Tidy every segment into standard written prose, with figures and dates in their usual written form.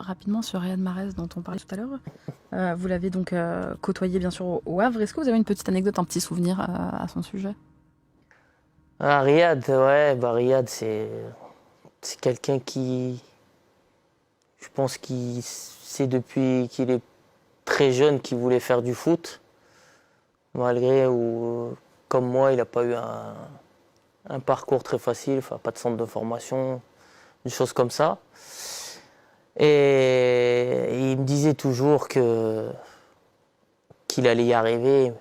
rapidement sur Riyad Mahrez dont on parlait tout à l'heure. Vous l'avez donc côtoyé bien sûr au Havre. Est-ce que vous avez une petite anecdote, un petit souvenir à son sujet? Ah, Riyad, ouais, Riyad, c'est quelqu'un qui, je pense qu'il sait depuis qu'il est très jeune qu'il voulait faire du foot, malgré ou comme moi, il n'a pas eu un parcours très facile, enfin, pas de centre de formation, des choses comme ça. Et il me disait toujours qu'il allait y arriver,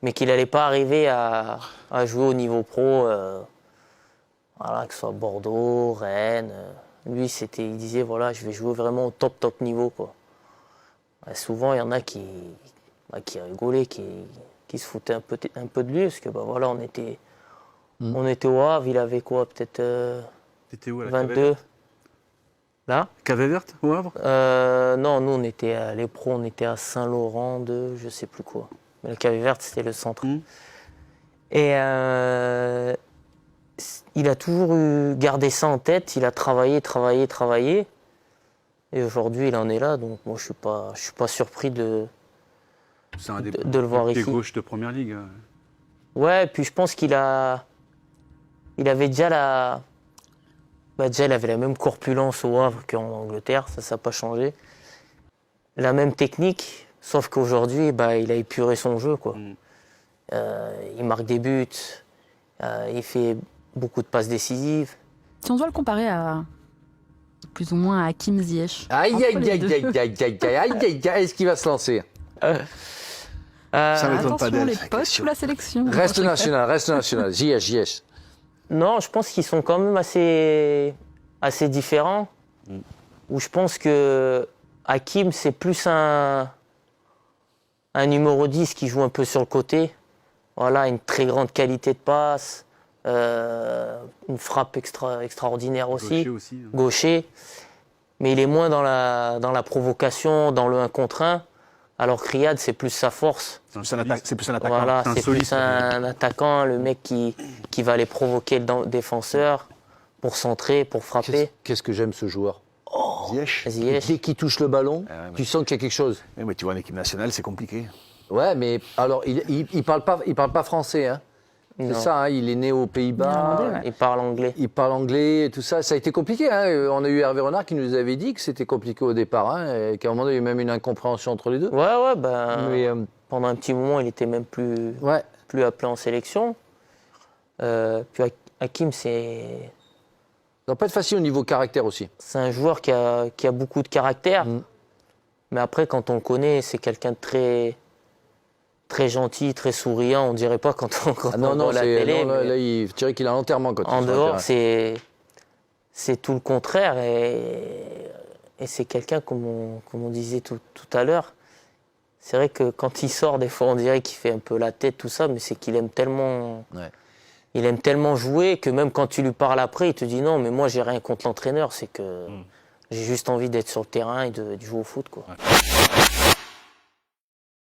mais qu'il n'allait pas arriver à jouer au niveau pro, voilà, que ce soit Bordeaux, Rennes. Lui, il disait, voilà, je vais jouer vraiment au top niveau, quoi. Et souvent, il y en a qui rigolaient, qui se foutaient un peu de lui, parce que voilà, on était au Havre, il avait quoi, peut-être T'étais où, à la 22. Là Cave Verte, au Havre? Non, nous, on était les pros, on était à Saint-Laurent de je sais plus quoi. Mais la Cave Verte, c'était le centre. Et il a toujours gardé ça en tête, il a travaillé. Et aujourd'hui, il en est là, donc moi, je suis pas surpris de le voir ici. Pied gauche de première ligue. Ouais, puis je pense il avait déjà déjà, il avait la même corpulence au Havre qu'en Angleterre, ça n'a pas changé. La même technique, sauf qu'aujourd'hui, il a épuré son jeu, quoi. Il marque des buts, il fait beaucoup de passes décisives. Si on doit le comparer à plus ou moins à Hakim Ziyech. Aïe, est-ce qu'il va se lancer? Ça m'étonne pas Attention, d'elle. les postes sous la sélection. Reste national. Ziyech. Non, je pense qu'ils sont quand même assez différents. Où je pense que Hakim, c'est plus un numéro 10 qui joue un peu sur le côté. Voilà, une très grande qualité de passe, une frappe extraordinaire aussi. Gaucher. Mais il est moins dans la provocation, dans le 1 contre 1. Alors que Riyad, c'est plus sa force. C'est plus un attaquant. Voilà, c'est plus un attaquant, le mec qui va aller provoquer le défenseur pour centrer, pour frapper. Qu'est-ce que j'aime ce joueur? Ziyech. Dès qu'il touche le ballon, tu sens qu'il y a quelque chose. Mais tu vois, en équipe nationale, c'est compliqué. Ouais, mais alors, il parle pas français, hein. C'est ça, hein, il est né aux Pays-Bas. Il parle anglais. Il parle anglais et tout ça. Ça a été compliqué, hein. On a eu Hervé Renard qui nous avait dit que c'était compliqué au départ, hein, et qu'à un moment donné, il y a eu même une incompréhension entre les deux. Ouais, Mais, pendant un petit moment, il était même plus appelé en sélection. Puis Hakim, Ça va pas être facile au niveau caractère aussi. c'est un joueur qui a beaucoup de caractère. Mais après, quand on le connaît, c'est quelqu'un de très gentil, très souriant. On dirait pas quand on voit la télé. Là, je dirais qu'il a l'enterrement quand En il est sur le dehors, terrain. c'est tout le contraire. Et c'est quelqu'un, comme on disait tout à l'heure, c'est vrai que quand il sort, des fois, on dirait qu'il fait un peu la tête, tout ça, mais c'est qu'il aime tellement... Ouais. Il aime tellement jouer que même quand tu lui parles après, il te dit non, mais moi, j'ai rien contre l'entraîneur. C'est que j'ai juste envie d'être sur le terrain et de jouer au foot, quoi. Ouais.